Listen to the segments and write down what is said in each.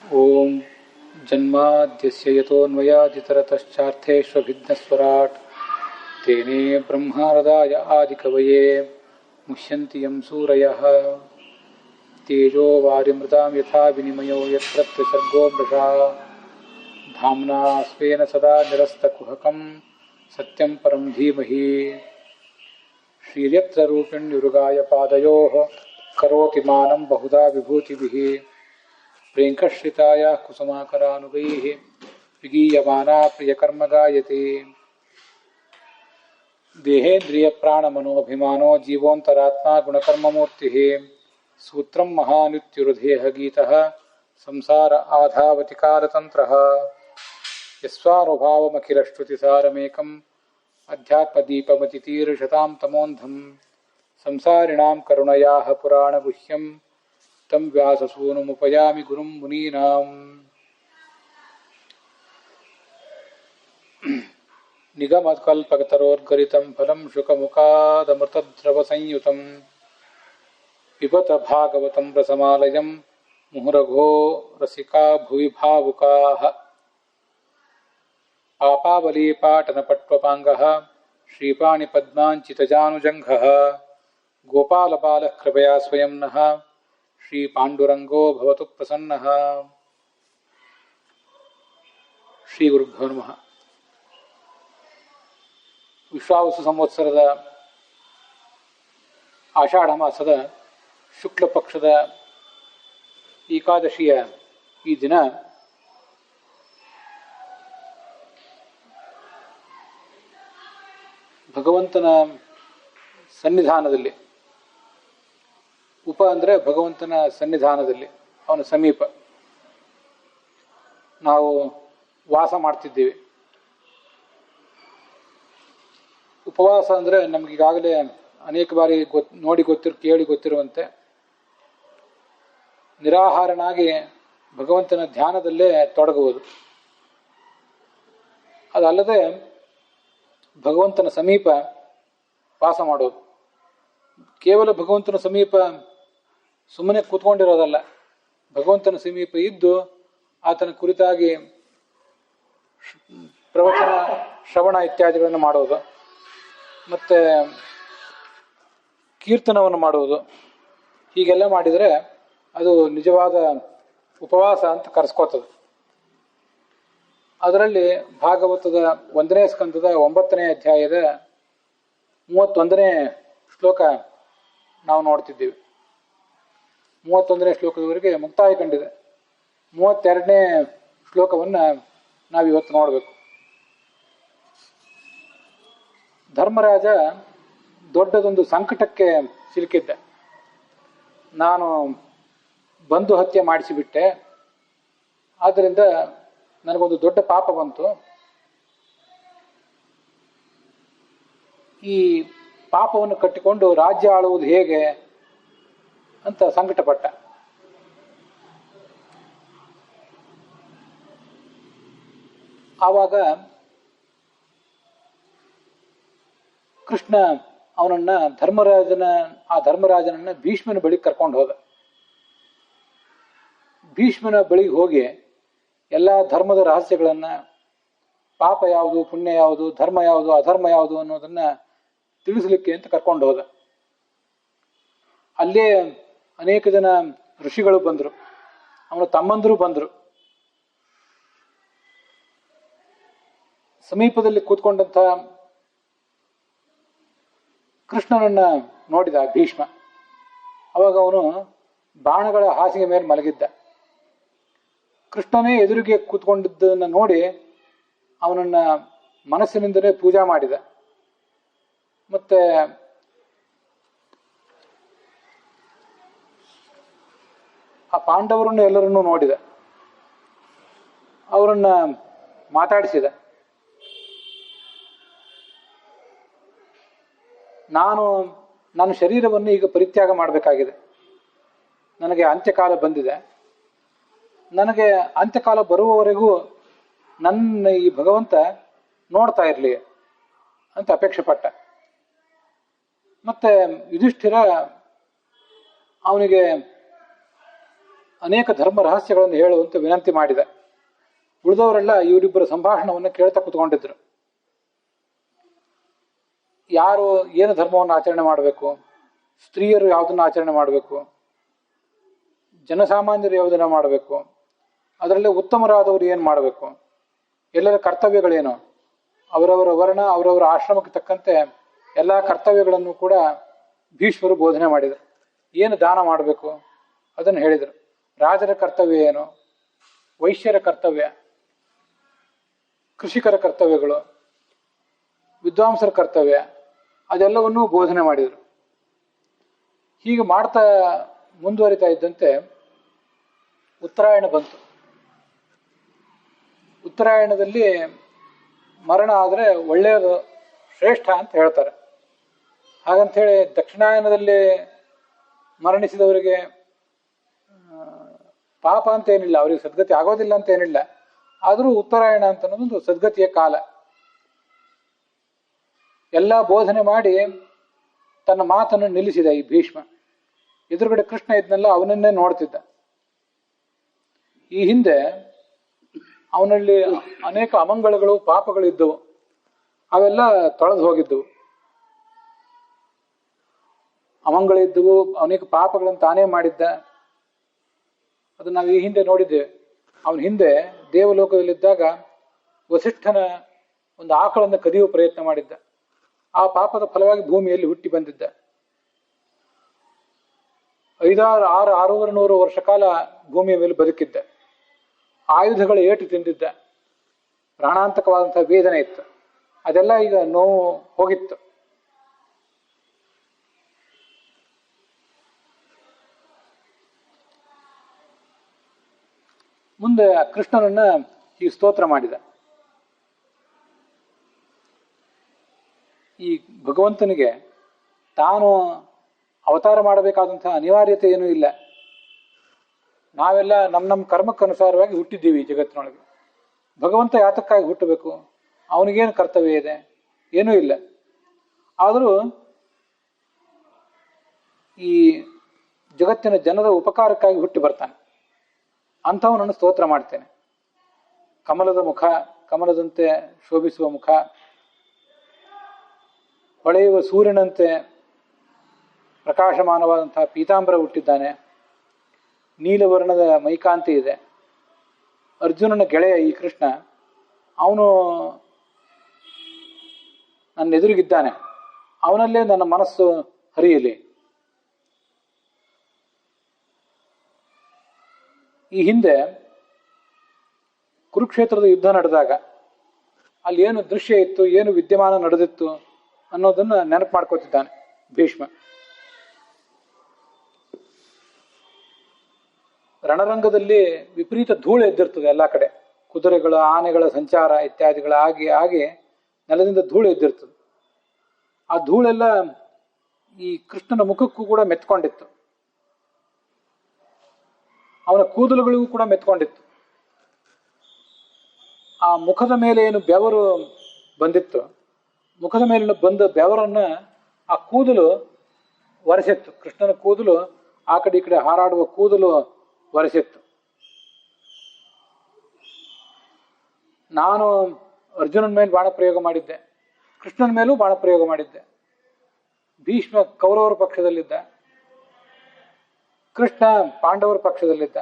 ಓಂ ಜನ್ಮಾದ್ಯಸ್ಯ ಯತೋನ್ಮಯಾದಿತರತಶ್ಚಾರ್ಥೇಷ್ವಭಿಘ್ನಸ್ವರಾಟ್ ತೇನೇ ಬ್ರಹ್ಮಾರದಾಯ ಆದಿಕವಯೇ ಮುಹ್ಯಂತಿ M ಸೂರಯಃ ತೇಜೋ ವಾರಿಮೃತಾಂ ಯಥಾ ವಿನಿಮಯೋ ಯತ್ರ ತ್ರಿಸರ್ಗೋ ಮೃಷಾ ಧಾಮ್ನಾ ಸ್ವೇನ ಸದಾ ನಿರಸ್ತಕುಹಕಂ ಸತ್ಯಂ ಪರಂ ಧೀಮಹಿ ಶ್ರೀಯತ್ರ ರೂಪಿಣ್ಯುರುಗಾಯ ಪಾದಯೋಃ ಕರೋತಿ ಮಾನಂ ಬಹುಧಾ ವಿಭೂತಿಭಿಃ ಪ್ರೇಂಕಶ್ರಿತಾಯ ಕುಸುಮಾಕರಾನುಗೈಃ ವಿಗೀಯಮಾನಾ ಪ್ರಿಯಕರ್ಮಗಾಯತೆ ದೇಹೇಂದ್ರಿಯ ಪ್ರಾಣಮನೋಭಿಮಾನೋ ಜೀವೋಂತರಾತ್ಮ ಗುಣಕರ್ಮಮೂರ್ತಿಃ ಸೂತ್ರಂ ಮಹಾನಿತ್ಯುರುದೇಹ ಗೀತಃ ಸಂಸಾರ ಆಧಾವತಿ ಕಾಲತಂತ್ರಃ ಯಸ್ವಾನುಭಾವಮಖಿಲಶ್ರುತಿಸಾರಮೇಕಂ ಅಧ್ಯಾತ್ಮದೀಪಮತಿತೀರ್ಷತಾಂ ತಮೋಂಧಂ ಸಂಸಾರಿಣಾಂ ಕರುಣಯಾಃ ಪುರಾಣಗುಹ್ಯಂ ತಂ ವ್ಯಾಸಸೂನುಮುಪಯಾಮಿ ಗುರುಂ ಮುನೀನಾಂ ನಿಗಮಕಲ್ಪತರೋರ್ಗಲಿತಂ ಫಲಂ ಶುಕಮುಖಾದಮೃತದ್ರವಸಂಯುತಂ ಪಿಬತ ಭಾಗವತಂ ರಸಮಾಲಯಂ ಮುಹುರಘೋ ರಸಿಕಾ ಭುವಿ ಭಾವುಕಾಃ ಪಾಪಾವಲೀಪಾಟನಪಟ್ವಪಾಂಗಃ ಶ್ರೀಪಾಣಿಪದ್ಮಾಂಚಿತಜಾನುಜಂಘಃ ಗೋಪಾಲಬಾಲಃ ಕೃಪಯಾ ಸ್ವಯಂ ನಃ ಶ್ರೀಪಾಂಡುರಂಗೋ ಭವತು ಪ್ರಸನ್ನಃ. ಶ್ರೀ ಗುರುಭ್ಯೋ ನಮಃ. ವಿಶ್ವಾವಸು ಸಂವತ್ಸರದ ಆಷಾಢ ಮಾಸದ ಶುಕ್ಲ ಪಕ್ಷದ ಏಕಾದಶಿಯ ಈ ದಿನ ಭಗವಂತನ ಸನ್ನಿಧಾನದಲ್ಲಿ, ಉಪ ಅಂದರೆ ಭಗವಂತನ ಸನ್ನಿಧಾನದಲ್ಲಿ, ಅವನ ಸಮೀಪ ನಾವು ವಾಸ ಮಾಡ್ತಿದ್ದೀವಿ. ಉಪವಾಸ ಅಂದರೆ ನಮಗೀಗಾಗಲೇ ಅನೇಕ ಬಾರಿ ಕೇಳಿ ಗೊತ್ತಿರುವಂತೆ ನಿರಾಹಾರನಾಗಿ ಭಗವಂತನ ಧ್ಯಾನದಲ್ಲೇ ತೊಡಗುವುದು. ಅದಲ್ಲದೆ ಭಗವಂತನ ಸಮೀಪ ವಾಸ ಮಾಡೋದು. ಕೇವಲ ಭಗವಂತನ ಸಮೀಪ ಸುಮ್ಮನೆ ಕೂತ್ಕೊಂಡಿರೋದಲ್ಲ, ಭಗವಂತನ ಸಮೀಪ ಇದ್ದು ಆತನ ಕುರಿತಾಗಿ ಪ್ರವಚನ ಶ್ರವಣ ಇತ್ಯಾದಿಗಳನ್ನು ಮಾಡೋದು, ಮತ್ತು ಕೀರ್ತನವನ್ನು ಮಾಡುವುದು. ಹೀಗೆಲ್ಲ ಮಾಡಿದರೆ ಅದು ನಿಜವಾದ ಉಪವಾಸ ಅಂತ ಕರೆಸ್ಕೋತದೆ. ಅದರಲ್ಲಿ ಭಾಗವತದ 1ನೇ ಸ್ಕಂದದ 9ನೇ ಅಧ್ಯಾಯದ 31ನೇ ಶ್ಲೋಕ ನಾವು ನೋಡ್ತಿದ್ದೀವಿ. 31ನೇ ಶ್ಲೋಕದವರೆಗೆ ಮುಕ್ತಾಯ ಕಂಡಿದೆ. 32ನೇ ಶ್ಲೋಕವನ್ನು ನಾವಿವತ್ತು ನೋಡಬೇಕು. ಧರ್ಮರಾಜ ದೊಡ್ಡದೊಂದು ಸಂಕಟಕ್ಕೆ ಸಿಲುಕಿದ್ದ. ನಾನು ಬಂಧು ಹತ್ಯೆ ಮಾಡಿಸಿಬಿಟ್ಟೆ, ಆದ್ದರಿಂದ ನನಗೊಂದು ದೊಡ್ಡ ಪಾಪ ಬಂತು. ಈ ಪಾಪವನ್ನು ಕಟ್ಟಿಕೊಂಡು ರಾಜ್ಯ ಆಳುವುದು ಹೇಗೆ ಅಂತ ಸಂಕಟಪಟ್ಟ. ಆವಾಗ ಕೃಷ್ಣ ಅವನನ್ನ ಧರ್ಮರಾಜನನ್ನ ಭೀಷ್ಮನ ಬಳಿಗೆ ಕರ್ಕೊಂಡು ಹೋದ. ಭೀಷ್ಮನ ಬಳಿಗೆ ಹೋಗಿ ಎಲ್ಲ ಧರ್ಮದ ರಹಸ್ಯಗಳನ್ನ, ಪಾಪ ಯಾವುದು, ಪುಣ್ಯ ಯಾವುದು, ಧರ್ಮ ಯಾವುದು, ಅಧರ್ಮ ಯಾವುದು ಅನ್ನೋದನ್ನ ತಿಳಿಸಲಿಕ್ಕೆ ಅಂತ ಕರ್ಕೊಂಡು ಹೋದ. ಅಲ್ಲೇ ಅನೇಕ ಜನ ಋಷಿಗಳು ಬಂದರು, ಅವನ ತಮ್ಮಂದರು ಬಂದರು. ಸಮೀಪದಲ್ಲಿ ಕೂತ್ಕೊಂಡಂಥ ಕೃಷ್ಣನನ್ನ ನೋಡಿದ ಭೀಷ್ಮ. ಅವಾಗ ಅವನು ಬಾಣಗಳ ಹಾಸಿಗೆ ಮೇಲೆ ಮಲಗಿದ್ದ. ಕೃಷ್ಣನೇ ಎದುರಿಗೆ ಕೂತ್ಕೊಂಡಿದ್ದನ್ನು ನೋಡಿ ಅವನನ್ನ ಮನಸ್ಸಿನಿಂದಲೇ ಪೂಜಾ ಮಾಡಿದ. ಮತ್ತೆ ಆ ಪಾಂಡವರನ್ನು ಎಲ್ಲರನ್ನೂ ನೋಡಿದ, ಅವರನ್ನ ಮಾತಾಡಿಸಿದ. ನನ್ನ ಶರೀರವನ್ನು ಈಗ ಪರಿತ್ಯಾಗ ಮಾಡಬೇಕಾಗಿದೆ, ನನಗೆ ಅಂತ್ಯಕಾಲ ಬಂದಿದೆ, ನನಗೆ ಅಂತ್ಯಕಾಲ ಬರುವವರೆಗೂ ನನ್ನ ಈ ಭಗವಂತ ನೋಡ್ತಾ ಇರಲಿ ಅಂತ ಅಪೇಕ್ಷೆ ಪಟ್ಟ. ಮತ್ತೆ ಯುಧಿಷ್ಠಿರ ಅವನಿಗೆ ಅನೇಕ ಧರ್ಮ ರಹಸ್ಯಗಳನ್ನು ಹೇಳುವಂತೆ ವಿನಂತಿ ಮಾಡಿದ. ಉಳಿದವರೆಲ್ಲ ಇವರಿಬ್ಬರ ಸಂಭಾಷಣವನ್ನು ಕೇಳ್ತಾ ಕೂತ್ಕೊಂಡಿದ್ರು. ಯಾರು ಏನು ಧರ್ಮವನ್ನು ಆಚರಣೆ ಮಾಡಬೇಕು, ಸ್ತ್ರೀಯರು ಯಾವುದನ್ನು ಆಚರಣೆ ಮಾಡಬೇಕು, ಜನಸಾಮಾನ್ಯರು ಯಾವುದನ್ನು ಮಾಡಬೇಕು, ಅದರಲ್ಲಿ ಉತ್ತಮರಾದವರು ಏನು ಮಾಡಬೇಕು, ಎಲ್ಲರ ಕರ್ತವ್ಯಗಳೇನು, ಅವರವರ ವರ್ಣ ಅವರವರ ಆಶ್ರಮಕ್ಕೆ ತಕ್ಕಂತೆ ಎಲ್ಲ ಕರ್ತವ್ಯಗಳನ್ನು ಕೂಡ ಭೀಷ್ಮರು ಬೋಧನೆ ಮಾಡಿದರು. ಏನು ದಾನ ಮಾಡಬೇಕು ಅದನ್ನು ಹೇಳಿದರು. ರಾಜರ ಕರ್ತವ್ಯ ಏನು, ವೈಶ್ಯರ ಕರ್ತವ್ಯ, ಕೃಷಿಕರ ಕರ್ತವ್ಯಗಳು, ವಿದ್ವಾಂಸರ ಕರ್ತವ್ಯ, ಅದೆಲ್ಲವನ್ನೂ ಬೋಧನೆ ಮಾಡಿದರು. ಹೀಗೆ ಮಾಡ್ತಾ ಮುಂದುವರಿತಾ ಇದ್ದಂತೆ ಉತ್ತರಾಯಣ ಬಂತು. ಉತ್ತರಾಯಣದಲ್ಲಿ ಮರಣ ಆದರೆ ಒಳ್ಳೆಯದು, ಶ್ರೇಷ್ಠ ಅಂತ ಹೇಳ್ತಾರೆ. ಹಾಗಂಥೇಳಿ ದಕ್ಷಿಣಾಯನದಲ್ಲಿ ಮರಣಿಸಿದವರಿಗೆ ಪಾಪ ಅಂತ ಏನಿಲ್ಲ, ಅವರಿಗೆ ಸದ್ಗತಿ ಆಗೋದಿಲ್ಲ ಅಂತ ಏನಿಲ್ಲ. ಆದರೂ ಉತ್ತರಾಯಣ ಅಂತ ಅನ್ನೋದೊಂದು ಸದ್ಗತಿಯ ಕಾಲ. ಎಲ್ಲ ಬೋಧನೆ ಮಾಡಿ ತನ್ನ ಮಾತನ್ನು ನಿಲ್ಲಿಸಿದ ಈ ಭೀಷ್ಮ. ಎದುರುಗಡೆ ಕೃಷ್ಣ ಇದ್ನಲ್ಲ, ಅವನನ್ನೇ ನೋಡ್ತಿದ್ದ. ಈ ಹಿಂದೆ ಅವನಲ್ಲಿ ಅನೇಕ ಅಮಂಗಳಗಳು ಪಾಪಗಳು ಇದ್ದವು, ಅವೆಲ್ಲ ತೊಳೆದು ಹೋಗಿದ್ದವು. ಅಮಂಗಳಿದ್ದವು, ಅನೇಕ ಪಾಪಗಳನ್ನು ತಾನೇ ಮಾಡಿದ್ದ. ಅದು ನಾವು ಈ ಹಿಂದೆ ನೋಡಿದ್ದೇವೆ. ಅವನ ಹಿಂದೆ ದೇವಲೋಕದಲ್ಲಿದ್ದಾಗ ವಸಿಷ್ಠನ ಒಂದು ಆಕಳನ್ನು ಕದಿಯುವ ಪ್ರಯತ್ನ ಮಾಡಿದ್ದ. ಆ ಪಾಪದ ಫಲವಾಗಿ ಭೂಮಿಯಲ್ಲಿ ಹುಟ್ಟಿ ಬಂದಿದ್ದ. 600 ವರ್ಷ ಕಾಲ ಭೂಮಿಯ ಮೇಲೆ ಬದುಕಿದ್ದ. ಆಯುಧಗಳ ಏಟು ತಿಂದಿದ್ದ. ಪ್ರಾಣಾಂತಕವಾದಂತಹ ವೇದನೆ ಇತ್ತು. ಅದೆಲ್ಲ ಈಗ ನೋವು ಹೋಗಿತ್ತು. ಮುಂದೆ ಕೃಷ್ಣನನ್ನ ಈ ಸ್ತೋತ್ರ ಮಾಡಿದ. ಈ ಭಗವಂತನಿಗೆ ತಾನು ಅವತಾರ ಮಾಡಬೇಕಾದಂತಹ ಅನಿವಾರ್ಯತೆ ಏನೂ ಇಲ್ಲ. ನಾವೆಲ್ಲ ನಮ್ಮ ಕರ್ಮಕ್ಕನುಸಾರವಾಗಿ ಹುಟ್ಟಿದ್ದೀವಿ ಈ ಜಗತ್ತಿನೊಳಗೆ. ಭಗವಂತ ಯಾತಕ್ಕಾಗಿ ಹುಟ್ಟಬೇಕು? ಅವನಿಗೇನು ಕರ್ತವ್ಯ ಇದೆ? ಏನೂ ಇಲ್ಲ. ಆದರೂ ಈ ಜಗತ್ತಿನ ಜನರ ಉಪಕಾರಕ್ಕಾಗಿ ಹುಟ್ಟಿ ಬರ್ತಾನೆ. ಅಂಥವನನ್ನು ಸ್ತೋತ್ರ ಮಾಡ್ತೇನೆ. ಕಮಲದ ಮುಖ, ಕಮಲದಂತೆ ಶೋಭಿಸುವ ಮುಖ, ಹೊಳೆಯುವ ಸೂರ್ಯನಂತೆ ಪ್ರಕಾಶಮಾನವಾದಂತಹ ಪೀತಾಂಬರ ಹುಟ್ಟಿದ್ದಾನೆ. ನೀಲವರ್ಣದ ಮೈಕಾಂತಿ ಇದೆ. ಅರ್ಜುನನ ಗೆಳೆಯ ಈ ಕೃಷ್ಣ, ಅವನು ನನ್ನ ಎದುರಿಗಿದ್ದಾನೆ. ಅವನಲ್ಲೇ ನನ್ನ ಮನಸ್ಸು ಹರಿಯಲಿ. ಈ ಹಿಂದೆ ಕುರುಕ್ಷೇತ್ರದ ಯುದ್ಧ ನಡೆದಾಗ ಅಲ್ಲಿ ಏನು ದೃಶ್ಯ ಇತ್ತು, ಏನು ವಿದ್ಯಮಾನ ನಡೆದಿತ್ತು ಅನ್ನೋದನ್ನ ನೆನಪು ಮಾಡ್ಕೋತಿದ್ದಾನೆ ಭೀಷ್ಮ. ರಣರಂಗದಲ್ಲಿ ವಿಪರೀತ ಧೂಳು ಎದ್ದಿರ್ತದೆ ಎಲ್ಲ ಕಡೆ. ಕುದುರೆಗಳ, ಆನೆಗಳ ಸಂಚಾರ ಇತ್ಯಾದಿಗಳ ಆಗಿ ನೆಲದಿಂದ ಧೂಳು ಎದ್ದಿರ್ತದೆ. ಆ ಧೂಳೆಲ್ಲ ಈ ಕೃಷ್ಣನ ಮುಖಕ್ಕೂ ಕೂಡ ಮೆತ್ಕೊಂಡಿತ್ತು. ಅವನ ಕೂದಲುಗಳಿಗೂ ಕೂಡ ಮೆತ್ಕೊಂಡಿತ್ತು. ಆ ಮುಖದ ಮೇಲೆ ಏನು ಬೆವರು ಬಂದಿತ್ತು, ಮುಖದ ಮೇಲಿನ ಬಂದ ಬೆವರನ್ನ ಆ ಕೂದಲು ಒರೆಸಿತ್ತು. ಕೃಷ್ಣನ ಕೂದಲು ಆ ಕಡೆ ಈ ಕಡೆ ಹಾರಾಡುವ ಕೂದಲು ಒರೆಸಿತ್ತು. ನಾನು ಅರ್ಜುನನ ಮೇಲೆ ಬಾಣ ಪ್ರಯೋಗ ಮಾಡಿದ್ದೆ, ಕೃಷ್ಣನ ಮೇಲೂ ಬಾಣ ಪ್ರಯೋಗ ಮಾಡಿದ್ದೆ. ಭೀಷ್ಮ ಕೌರವರ ಪಕ್ಷದಲ್ಲಿದ್ದ, ಕೃಷ್ಣ ಪಾಂಡವರ ಪಕ್ಷದಲ್ಲಿದ್ದ.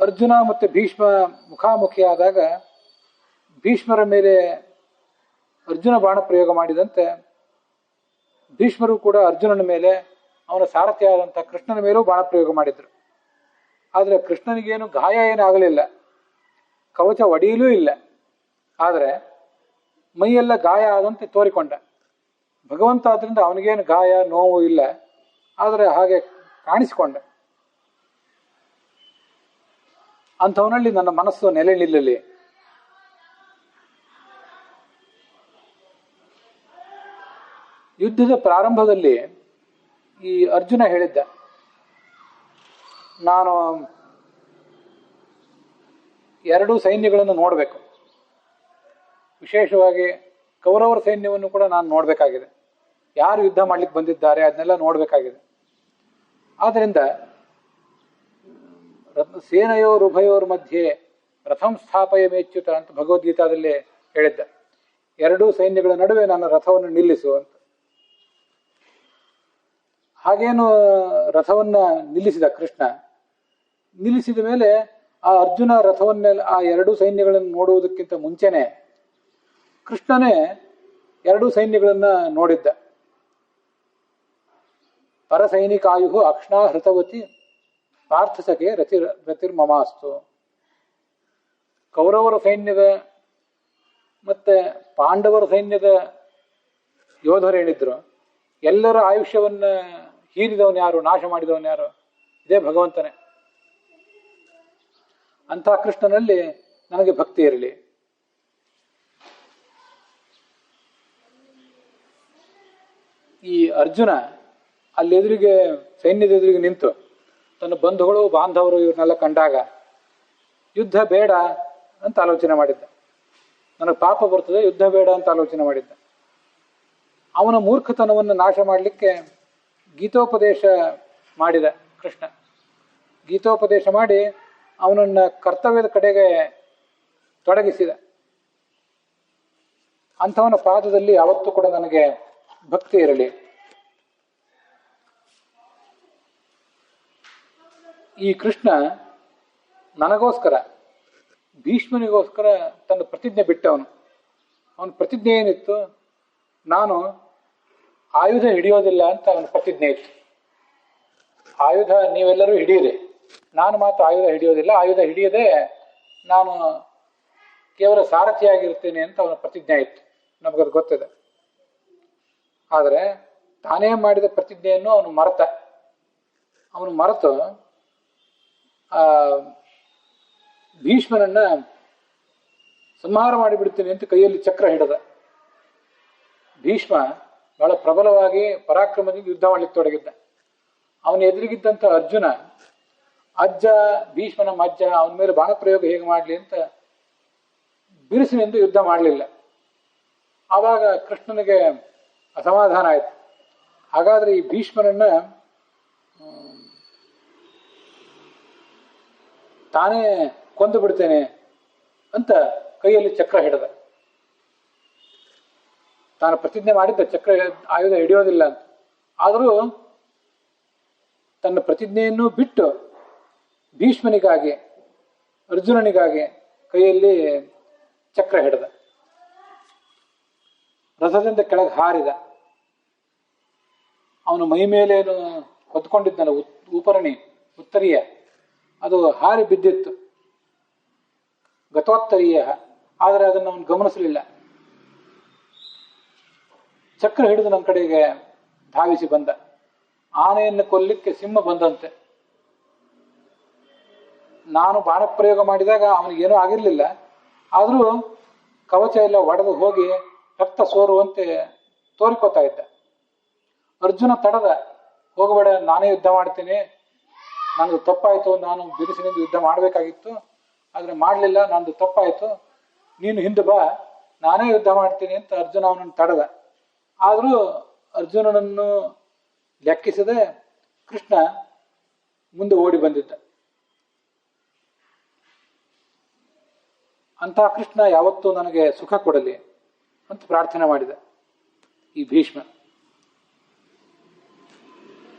ಅರ್ಜುನ ಮತ್ತು ಭೀಷ್ಮ ಮುಖಾಮುಖಿಯಾದಾಗ ಭೀಷ್ಮರ ಮೇಲೆ ಅರ್ಜುನ ಬಾಣ ಪ್ರಯೋಗ ಮಾಡಿದಂತೆ ಭೀಷ್ಮರು ಕೂಡ ಅರ್ಜುನನ ಮೇಲೆ, ಅವನ ಸಾರಥಿಯಾದಂಥ ಕೃಷ್ಣನ ಮೇಲೂ ಬಾಣ ಪ್ರಯೋಗ ಮಾಡಿದ್ರು. ಆದರೆ ಕೃಷ್ಣನಿಗೇನು ಗಾಯ ಏನಾಗಲಿಲ್ಲ, ಕವಚ ಒಡೆಯಲೂ ಇಲ್ಲ. ಆದರೆ ಮೈಯೆಲ್ಲ ಗಾಯ ಆದಂತೆ ತೋರಿಕೊಂಡ. ಭಗವಂತ ಆದ್ರಿಂದ ಅವನಿಗೇನು ಗಾಯ ನೋವು ಇಲ್ಲ, ಆದರೆ ಹಾಗೆ ಕಾಣಿಸಿಕೊಂಡ. ಅಂಥವನಲ್ಲಿ ನನ್ನ ಮನಸ್ಸು ನೆಲೆ ನಿಲ್ಲಲಿ. ಯುದ್ಧದ ಪ್ರಾರಂಭದಲ್ಲಿ ಈ ಅರ್ಜುನ ಹೇಳಿದ್ದ, ನಾನು 2 ಸೈನ್ಯಗಳನ್ನು ನೋಡಬೇಕು, ವಿಶೇಷವಾಗಿ ಕೌರವರ ಸೈನ್ಯವನ್ನು ಕೂಡ ನಾನು ನೋಡಬೇಕಾಗಿದೆ. ಯಾರು ಯುದ್ಧ ಮಾಡ್ಲಿಕ್ಕೆ ಬಂದಿದ್ದಾರೆ ಅದನ್ನೆಲ್ಲ ನೋಡಬೇಕಾಗಿದೆ. ಆದ್ದರಿಂದ ಸೇನೆಯೋರುಭಯೋರ್ ಮಧ್ಯೆ ರಥಂ ಸ್ಥಾಪಯ ಮೇಚ್ಯುತ ಅಂತ ಭಗವದ್ಗೀತಾದಲ್ಲಿ ಹೇಳಿದ್ದ. ಎರಡೂ ಸೈನ್ಯಗಳ ನಡುವೆ ನನ್ನ ರಥವನ್ನು ನಿಲ್ಲಿಸು ಅಂತ. ಹಾಗೇನು ರಥವನ್ನ ನಿಲ್ಲಿಸಿದ ಕೃಷ್ಣ. ನಿಲ್ಲಿಸಿದ ಮೇಲೆ ಆ ಅರ್ಜುನ ರಥವನ್ನ ಆ ಎರಡೂ ಸೈನ್ಯಗಳನ್ನು ನೋಡುವುದಕ್ಕಿಂತ ಮುಂಚೆನೆ ಕೃಷ್ಣನೇ ಎರಡೂ ಸೈನ್ಯಗಳನ್ನ ನೋಡಿದ್ದ. ಪರಸೈನಿಕಾಯು ಅಕ್ಷ್ಣಾ ಹೃತವತಿ ಪಾರ್ಥಸಖೆ ರತಿರ್ಮಮಾಸ್ತು. ಕೌರವರ ಸೈನ್ಯದ ಮತ್ತೆ ಪಾಂಡವರ ಸೈನ್ಯದ ಯೋಧರೇನಿದ್ರು ಎಲ್ಲರ ಆಯುಷ್ಯವನ್ನ ಹೀರಿದವನು ಯಾರು, ನಾಶ ಮಾಡಿದವನು ಯಾರು? ಇದೇ ಭಗವಂತನೇ. ಅಂಥ ಕೃಷ್ಣನಲ್ಲಿ ನನಗೆ ಭಕ್ತಿ ಇರಲಿ. ಈ ಅರ್ಜುನ ಅಲ್ಲಿ ಎದುರಿಗೆ, ಸೈನ್ಯದ ಎದುರಿಗೆ ನಿಂತು ತನ್ನ ಬಂಧುಗಳು ಬಾಂಧವರು ಇವ್ರನ್ನೆಲ್ಲ ಕಂಡಾಗ ಯುದ್ಧ ಬೇಡ ಅಂತ ಆಲೋಚನೆ ಮಾಡಿದ್ದ. ನನಗೆ ಪಾಪ ಬರ್ತದೆ, ಯುದ್ಧ ಬೇಡ ಅಂತ ಆಲೋಚನೆ ಮಾಡಿದ್ದ. ಅವನ ಮೂರ್ಖತನವನ್ನು ನಾಶ ಮಾಡಲಿಕ್ಕೆ ಗೀತೋಪದೇಶ ಮಾಡಿದ ಕೃಷ್ಣ. ಗೀತೋಪದೇಶ ಮಾಡಿ ಅವನನ್ನ ಕರ್ತವ್ಯದ ಕಡೆಗೆ ತೊಡಗಿಸಿದ. ಅಂಥವನ ಪಾದದಲ್ಲಿ ಯಾವತ್ತೂ ಕೂಡ ನನಗೆ ಭಕ್ತಿ ಇರಲಿ. ಈ ಕೃಷ್ಣ ನನಗೋಸ್ಕರ, ಭೀಷ್ಮನಿಗೋಸ್ಕರ ತನ್ನ ಪ್ರತಿಜ್ಞೆ ಬಿಟ್ಟವನು. ಅವನ ಪ್ರತಿಜ್ಞೆ ಏನಿತ್ತು? ನಾನು ಆಯುಧ ಹಿಡಿಯೋದಿಲ್ಲ ಅಂತ ಅವನ ಪ್ರತಿಜ್ಞೆ ಇತ್ತು. ಆಯುಧ ನೀವೆಲ್ಲರೂ ಹಿಡಿಯಿರಿ, ನಾನು ಮಾತ್ರ ಆಯುಧ ಹಿಡಿಯೋದಿಲ್ಲ, ಆಯುಧ ಹಿಡಿಯದೆ ನಾನು ಕೇವಲ ಸಾರಥಿಯಾಗಿರ್ತೇನೆ ಅಂತ ಅವನ ಪ್ರತಿಜ್ಞೆ ಇತ್ತು. ನಮಗದು ಗೊತ್ತಿದೆ. ಆದರೆ ತಾನೇ ಮಾಡಿದ ಪ್ರತಿಜ್ಞೆಯನ್ನು ಅವನು ಮರೆತು ಭೀಷ್ಮನನ್ನ ಸಂಹಾರ ಮಾಡಿಬಿಡ್ತೀನಿ ಅಂತ ಕೈಯಲ್ಲಿ ಚಕ್ರ ಹಿಡದ. ಭೀಷ್ಮ ಬಹಳ ಪ್ರಬಲವಾಗಿ ಪರಾಕ್ರಮದಿಂದ ಯುದ್ಧ ಮಾಡಲಿಕ್ಕೆ ತೊಡಗಿದ್ದ. ಅವನ ಎದುರಿಗಿದ್ದಂಥ ಅರ್ಜುನ ಅಜ್ಜ, ಭೀಷ್ಮನ ಅಜ್ಜ, ಅವನ ಮೇಲೆ ಬಾಣಪ್ರಯೋಗ ಹೇಗೆ ಮಾಡಲಿ ಅಂತ ಬಿರುಸಿನಿಂದ ಯುದ್ಧ ಮಾಡಲಿಲ್ಲ. ಆವಾಗ ಕೃಷ್ಣನಿಗೆ ಅಸಮಾಧಾನ ಆಯಿತು. ಹಾಗಾದ್ರೆ ಈ ಭೀಷ್ಮನನ್ನ ತಾನೇ ಕೊಂದು ಬಿಡ್ತೇನೆ ಅಂತ ಕೈಯಲ್ಲಿ ಚಕ್ರ ಹಿಡದ. ತಾನು ಪ್ರತಿಜ್ಞೆ ಮಾಡಿದ್ದ ಚಕ್ರ ಆಯುಧ ಹಿಡಿಯೋದಿಲ್ಲ ಅಂತ. ಆದರೂ ತನ್ನ ಪ್ರತಿಜ್ಞೆಯನ್ನು ಬಿಟ್ಟು ಭೀಷ್ಮನಿಗಾಗಿ, ಅರ್ಜುನನಿಗಾಗಿ ಕೈಯಲ್ಲಿ ಚಕ್ರ ಹಿಡದ. ರಥದಿಂದ ಕೆಳಗೆ ಹಾರಿದ. ಅವನು ಮೈ ಮೇಲೇನು ಹೊತ್ಕೊಂಡಿದ್ದನ ಉತ್ತರೀಯ, ಅದು ಹಾರಿ ಬಿದ್ದಿತ್ತು, ಗತೋತ್ತರೀಯ. ಆದರೆ ಅದನ್ನು ಅವನು ಗಮನಿಸಲಿಲ್ಲ. ಚಕ್ರ ಹಿಡಿದು ನನ್ನ ಕಡೆಗೆ ಧಾವಿಸಿ ಬಂದ. ಆನೆಯನ್ನು ಕೊಲ್ಲಿಕ್ಕೆ ಸಿಂಹ ಬಂದಂತೆ. ನಾನು ಬಾಣಪ್ರಯೋಗ ಮಾಡಿದಾಗ ಅವನಿಗೇನೂ ಆಗಿರಲಿಲ್ಲ. ಆದರೂ ಕವಚ ಎಲ್ಲ ಒಡೆದು ಹೋಗಿ ರಕ್ತ ಸೋರುವಂತೆ ತೋರಿಕೋತಾ ಇದ್ದ. ಅರ್ಜುನ ತಡದ, ಹೋಗಬೇಡ, ನಾನೇ ಯುದ್ಧ ಮಾಡ್ತೀನಿ, ನಂದು ತಪ್ಪಾಯಿತು, ನಾನು ಬಿರುಸಿನಿಂದ ಯುದ್ಧ ಮಾಡಬೇಕಾಗಿತ್ತು, ಆದರೆ ಮಾಡಲಿಲ್ಲ, ನಂದು ತಪ್ಪಾಯಿತು, ನೀನು ಹಿಂದೆ ಬಾ, ನಾನೇ ಯುದ್ಧ ಮಾಡ್ತೀನಿ ಅಂತ ಅರ್ಜುನ ಅವನನ್ನು ತಡದ. ಆದರೂ ಅರ್ಜುನನನ್ನು ಲೆಕ್ಕಿಸದೆ ಕೃಷ್ಣ ಮುಂದೆ ಓಡಿ ಬಂದಿದ್ದ. ಅಂಥ ಕೃಷ್ಣ ಯಾವತ್ತೂ ನನಗೆ ಸುಖ ಕೊಡಲಿ ಅಂತ ಪ್ರಾರ್ಥನೆ ಮಾಡಿದ ಈ ಭೀಷ್ಮ.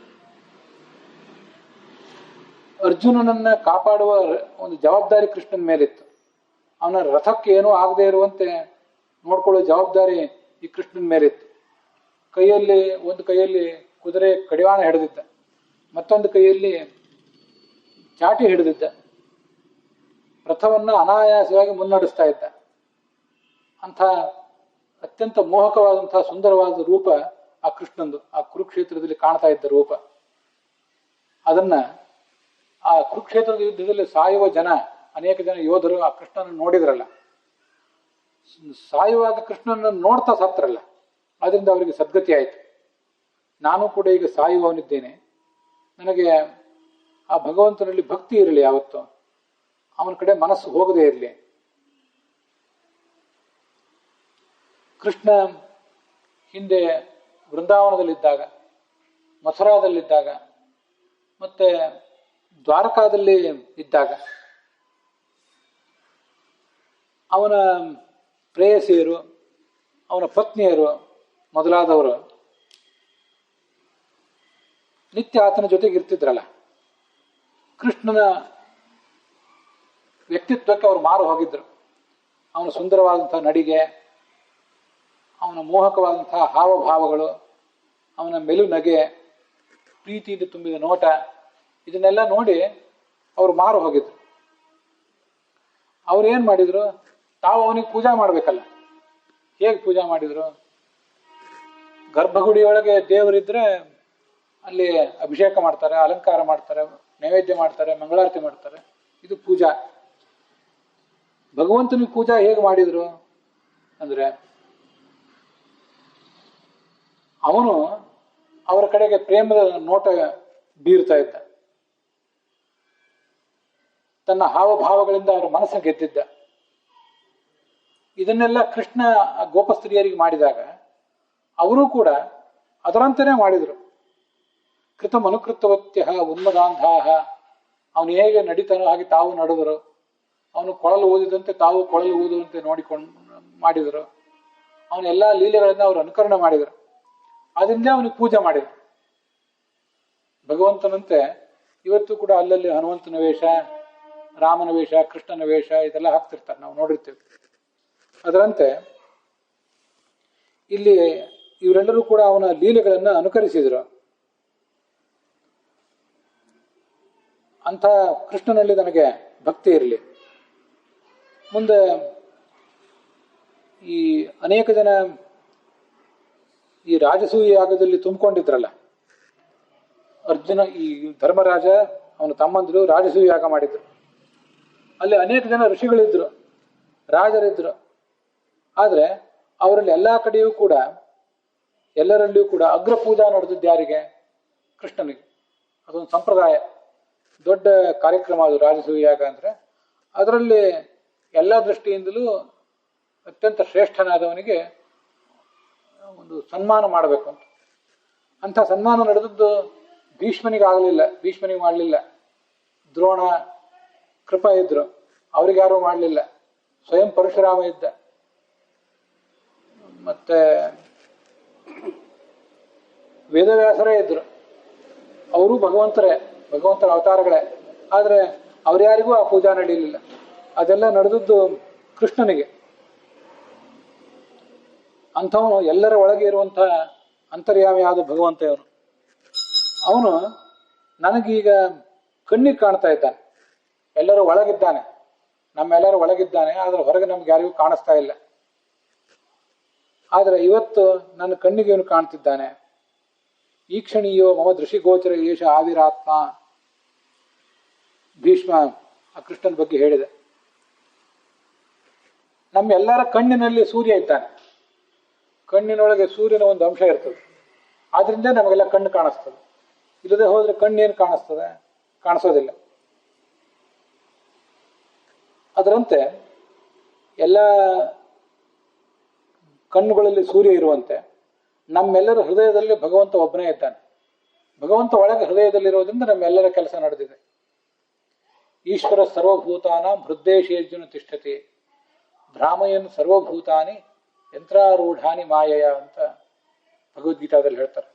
ಅರ್ಜುನನನ್ನ ಕಾಪಾಡುವ ಒಂದು ಜವಾಬ್ದಾರಿ ಕೃಷ್ಣನ ಮೇಲಿತ್ತು. ಅವನ ರಥಕ್ಕೆ ಏನೂ ಆಗದೆ ಇರುವಂತೆ ನೋಡ್ಕೊಳ್ಳೋ ಜವಾಬ್ದಾರಿ ಈ ಕೃಷ್ಣನ ಮೇಲಿತ್ತು. ಒಂದು ಕೈಯಲ್ಲಿ ಕುದುರೆ ಕಡಿವಾಣ ಹಿಡಿದಿದ್ದ, ಮತ್ತೊಂದು ಕೈಯಲ್ಲಿ ಚಾಟಿ ಹಿಡಿದಿದ್ದ. ರಥವನ್ನ ಅನಾಯಾಸವಾಗಿ ಮುನ್ನಡೆಸ್ತಾ ಇದ್ದ. ಅಂಥ ಅತ್ಯಂತ ಮೋಹಕವಾದಂತಹ ಸುಂದರವಾದ ರೂಪ ಆ ಕೃಷ್ಣಂದು, ಆ ಕುರುಕ್ಷೇತ್ರದಲ್ಲಿ ಕಾಣ್ತಾ ಇದ್ದ ರೂಪ. ಅದನ್ನ ಆ ಕುರುಕ್ಷೇತ್ರದ ಯುದ್ಧದಲ್ಲಿ ಸಾಯುವ ಅನೇಕ ಜನ ಯೋಧರು ಆ ಕೃಷ್ಣನನ್ನು ನೋಡಿದ್ರಲ್ಲ, ಸಾಯುವಾಗ ಕೃಷ್ಣನನ್ನು ನೋಡ್ತಾ ಸತ್ರಲ್ಲ. ಅದರಿಂದ ಅವರಿಗೆ ಸದ್ಗತಿ ಆಯಿತು. ನಾನು ಕೂಡ ಈಗ ಸಾಯುವವನಿದ್ದೇನೆ, ನನಗೆ ಆ ಭಗವಂತನಲ್ಲಿ ಭಕ್ತಿ ಇರಲಿ, ಯಾವತ್ತು ಅವನ ಕಡೆ ಮನಸ್ಸು ಹೋಗದೇ ಇರಲಿ. ಕೃಷ್ಣ ಹಿಂದೆ ವೃಂದಾವನದಲ್ಲಿದ್ದಾಗ, ಮಥುರಾದಲ್ಲಿದ್ದಾಗ, ಮತ್ತೆ ದ್ವಾರಕಾದಲ್ಲಿ ಇದ್ದಾಗ ಅವನ ಪ್ರೇಯಸಿಯರು, ಅವನ ಪತ್ನಿಯರು ಮೊದಲಾದವರು ನಿತ್ಯ ಆತನ ಜೊತೆಗೆ ಇರ್ತಿದ್ರಲ್ಲ. ಕೃಷ್ಣನ ವ್ಯಕ್ತಿತ್ವಕ್ಕೆ ಅವರು ಮಾರು ಹೋಗಿದ್ರು. ಅವನ ಸುಂದರವಾದಂತಹ ನಡಿಗೆ, ಅವನ ಮೋಹಕವಾದಂತಹ ಹಾವಭಾವಗಳು, ಅವನ ಮೆಲು ನಗೆ, ಪ್ರೀತಿಯಿಂದ ತುಂಬಿದ ನೋಟ, ಇದನ್ನೆಲ್ಲ ನೋಡಿ ಅವರು ಮಾರು ಹೋಗಿದ್ರು. ಅವ್ರು ಏನು ಮಾಡಿದ್ರು? ತಾವು ಅವನಿಗೆ ಪೂಜಾ ಮಾಡಬೇಕಲ್ಲ. ಹೇಗೆ ಪೂಜಾ ಮಾಡಿದ್ರು? ಗರ್ಭಗುಡಿಯೊಳಗೆ ದೇವರಿದ್ರೆ ಅಲ್ಲಿ ಅಭಿಷೇಕ ಮಾಡ್ತಾರೆ, ಅಲಂಕಾರ ಮಾಡ್ತಾರೆ, ನೈವೇದ್ಯ ಮಾಡ್ತಾರೆ, ಮಂಗಳಾರತಿ ಮಾಡ್ತಾರೆ. ಇದು ಪೂಜಾ. ಭಗವಂತನಿಗೆ ಪೂಜಾ ಹೇಗೆ ಮಾಡಿದ್ರು ಅಂದ್ರೆ, ಅವನು ಅವರ ಕಡೆಗೆ ಪ್ರೇಮದ ನೋಟ ಬೀರ್ತಾ ಇದ್ದ. ತನ್ನ ಹಾವಭಾವಗಳಿಂದ ಅವರ ಮನಸ್ಸನ್ನು ಗೆದ್ದಿದ್ದ. ಇದನ್ನೆಲ್ಲ ಕೃಷ್ಣ ಗೋಪಸ್ತ್ರೀಯರಿಗೆ ಮಾಡಿದಾಗ ಅವರೂ ಕೂಡ ಅದರಂತೆಯೇ ಮಾಡಿದರು. ಕೃತಮನುಕೃತವತ್ಯ ಉನ್ಮದಾಂಧಾಹ, ಅವನು ಹೇಗೆ ನಡೀತಾನೋ ಹಾಗೆ ತಾವು ನಡೆದರು. ಅವನು ಕೊಳಲು ಊದಿದಂತೆ ತಾವು ಕೊಳಲು ಊದುವಂತೆ ನೋಡಿಕೊಂಡು ಮಾಡಿದರು. ಅವನೆಲ್ಲ ಲೀಲೆಗಳನ್ನ ಅವರು ಅನುಕರಣೆ ಮಾಡಿದರು. ಅದರಿಂದ ಅವನಿಗೆ ಪೂಜೆ ಮಾಡಿದರು. ಭಗವಂತನಂತೆ ಇವತ್ತು ಕೂಡ ಅಲ್ಲಲ್ಲಿ ಹನುಮಂತನ ವೇಷ, ರಾಮನ ವೇಷ, ಕೃಷ್ಣನ ವೇಷ ಇದೆಲ್ಲ ಹಾಕ್ತಿರ್ತಾರೆ, ನಾವು ನೋಡಿರ್ತೀವಿ. ಅದರಂತೆ ಇಲ್ಲಿ ಇವರೆಲ್ಲರೂ ಕೂಡ ಅವನ ಲೀಲೆಗಳನ್ನು ಅನುಕರಿಸಿದರು. ಅಂಥ ಕೃಷ್ಣನಲ್ಲಿ ನನಗೆ ಭಕ್ತಿ ಇರಲಿ. ಮುಂದೆ ಈ ಅನೇಕ ಜನ ಈ ರಾಜಸೂಯ ಯಾಗದಲ್ಲಿ ತುಂಬಿಕೊಂಡಿದ್ರಲ್ಲ, ಅರ್ಜುನ, ಈ ಧರ್ಮರಾಜ, ಅವನ ತಮ್ಮಂದಿರು ರಾಜಸೂಯ ಯಾಗ ಮಾಡಿದ್ರು. ಅಲ್ಲಿ ಅನೇಕ ಜನ ಋಷಿಗಳಿದ್ರು, ರಾಜರಿದ್ರು. ಆದರೆ ಅವರಲ್ಲಿ ಎಲ್ಲ ಕಡೆಯೂ ಕೂಡ, ಎಲ್ಲರಲ್ಲಿಯೂ ಕೂಡ ಅಗ್ರ ಪೂಜಾ ನಡೆದಿದ್ದು ಯಾರಿಗೆ? ಕೃಷ್ಣನಿಗೆ. ಅದೊಂದು ಸಂಪ್ರದಾಯ, ದೊಡ್ಡ ಕಾರ್ಯಕ್ರಮ ಅದು ರಾಜಸೂಯ ಯಾಗ ಅಂದರೆ. ಅದರಲ್ಲಿ ಎಲ್ಲ ದೃಷ್ಟಿಯಿಂದಲೂ ಅತ್ಯಂತ ಶ್ರೇಷ್ಠನಾದವನಿಗೆ ಒಂದು ಸನ್ಮಾನ ಮಾಡಬೇಕು ಅಂತ. ಅಂಥ ಸನ್ಮಾನ ನಡೆದದ್ದು ಭೀಷ್ಮನಿಗೆ ಆಗಲಿಲ್ಲ, ಭೀಷ್ಮನಿಗೆ ಮಾಡಲಿಲ್ಲ. ದ್ರೋಣ, ಕೃಪ ಇದ್ರು, ಅವ್ರಿಗೆ ಯಾರೂ ಮಾಡಲಿಲ್ಲ. ಸ್ವಯಂ ಪರಶುರಾಮ ಇದ್ದ, ಮತ್ತೆ ವೇದವ್ಯಾಸರೇ ಇದ್ರು, ಅವರು ಭಗವಂತರ ಅವತಾರಗಳೇ. ಆದರೆ ಅವ್ರ್ಯಾರಿಗೂ ಆ ಪೂಜಾ ನಡೆಯಲಿಲ್ಲ. ಅದೆಲ್ಲ ನಡೆದದ್ದು ಕೃಷ್ಣನಿಗೆ. ಅಂಥವನು ಎಲ್ಲರ ಒಳಗೆ ಇರುವಂತಹ ಅಂತರ್ಯಾಮಿಯಾದ ಭಗವಂತ ಇವನು. ಅವನು ನನಗೀಗ ಕಣ್ಣಿಗೆ ಕಾಣ್ತಾ ಇದ್ದಾನೆ, ಎಲ್ಲರೂ ಒಳಗಿದ್ದಾನೆ, ನಮ್ಮೆಲ್ಲರೂ ಒಳಗಿದ್ದಾನೆ. ಆದರೆ ಹೊರಗೆ ನಮ್ಗೆ ಯಾರಿಗೂ ಕಾಣಿಸ್ತಾ ಇಲ್ಲ. ಆದರೆ ಇವತ್ತು ನನ್ನ ಕಣ್ಣಿಗೆ ಇವನು ಕಾಣ್ತಿದ್ದಾನೆ. ಈಕ್ಷಣೀಯೋ ಮಮ ದೃಷಿಗೋಚರ ಏಷ ಆವಿರಾತ್ಮ. ಭೀಷ್ಮ ಆ ಕೃಷ್ಣನ ಬಗ್ಗೆ ಹೇಳಿದೆ. ನಮ್ಮೆಲ್ಲರ ಕಣ್ಣಿನಲ್ಲಿ ಸೂರ್ಯ ಇದ್ದಾನೆ. ಕಣ್ಣಿನೊಳಗೆ ಸೂರ್ಯನ ಒಂದು ಅಂಶ ಇರ್ತದೆ. ಆದ್ರಿಂದ ನಮಗೆಲ್ಲ ಕಣ್ಣು ಕಾಣಿಸ್ತದೆ. ಇಲ್ಲದೆ ಹೋದ್ರೆ ಕಣ್ಣೇನು ಕಾಣಿಸ್ತದೆ? ಕಾಣಿಸೋದಿಲ್ಲ. ಅದರಂತೆ ಎಲ್ಲ ಕಣ್ಣುಗಳಲ್ಲಿ ಸೂರ್ಯ ಇರುವಂತೆ ನಮ್ಮೆಲ್ಲರ ಹೃದಯದಲ್ಲಿ ಭಗವಂತ ಒಬ್ಬನೇ ಇದ್ದಾನೆ. ಭಗವಂತ ಒಳಗೆ ಹೃದಯದಲ್ಲಿರೋದ್ರಿಂದ ನಮ್ಮೆಲ್ಲರ ಕೆಲಸ ನಡೆದಿದೆ. ಈಶ್ವರ ಸರ್ವಭೂತಾನ ಹೃದ್ದೇಶೇರ್ಜುನ ತಿಷ್ಠತಿ ಭ್ರಾಮಯನ್ ಸರ್ವಭೂತಾನಿ ಯಂತ್ರಾರೂಢಾನಿ ಮಾಯಯ ಅಂತ ಭಗವದ್ಗೀತಾದಲ್ಲಿ ಹೇಳ್ತಾರೆ.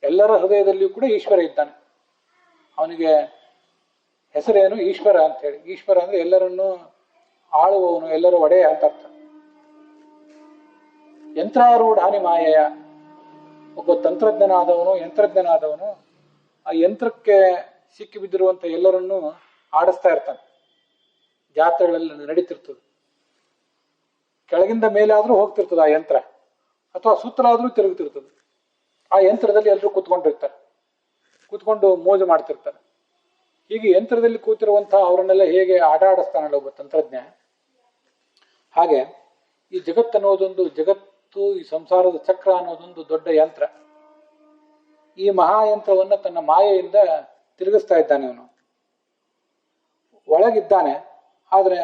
ಎಲ್ಲರ ಹೃದಯದಲ್ಲಿಯೂ ಕೂಡ ಈಶ್ವರ ಇದ್ದಾನೆ. ಅವನಿಗೆ ಹೆಸರೇನು? ಈಶ್ವರ ಅಂತ ಹೇಳಿ. ಈಶ್ವರ ಅಂದ್ರೆ ಎಲ್ಲರನ್ನೂ ಆಳುವವನು, ಎಲ್ಲರ ಒಡೆಯ ಅಂತ ಅರ್ಥ. ಯಂತ್ರಾರೂಢಾನಿ ಮಾಯಯ, ಒಬ್ಬ ಯಂತ್ರಜ್ಞನಾದವನು ಆ ಯಂತ್ರಕ್ಕೆ ಸಿಕ್ಕಿ ಬಿದ್ದಿರುವಂತ ಎಲ್ಲರನ್ನೂ ಆಡಿಸ್ತಾ ಇರ್ತಾನೆ. ಜಾತ್ರೆಗಳಲ್ಲಿ ನಡೀತಿರ್ತದೆ. ಕೆಳಗಿಂದ ಮೇಲಾದ್ರೂ ಹೋಗ್ತಿರ್ತದೆ ಆ ಯಂತ್ರ, ಅಥವಾ ಸುತ್ತಲಾದ್ರೂ ತಿರುಗುತ್ತಿರ್ತದೆ. ಆ ಯಂತ್ರದಲ್ಲಿ ಎಲ್ಲರೂ ಕೂತ್ಕೊಂಡು ಮೋಜು ಮಾಡ್ತಿರ್ತಾರೆ. ಹೀಗೆ ಯಂತ್ರದಲ್ಲಿ ಕೂತಿರುವಂತಹ ಅವರನ್ನೆಲ್ಲ ಹೇಗೆ ಆಟ ಆಡಿಸ್ತಾನಲ್ಲ ಒಬ್ಬ ತಂತ್ರಜ್ಞ, ಹಾಗೆ ಈ ಜಗತ್ತು, ಈ ಸಂಸಾರದ ಚಕ್ರ ಅನ್ನೋದೊಂದು ದೊಡ್ಡ ಯಂತ್ರ. ಈ ಮಹಾಯಂತ್ರವನ್ನ ತನ್ನ ಮಾಯೆಯಿಂದ ತಿರುಗಿಸ್ತಾ ಇದ್ದಾನೆ ಇವನು. ಒಳಗಿದ್ದಾನೆ. ಆದರೆ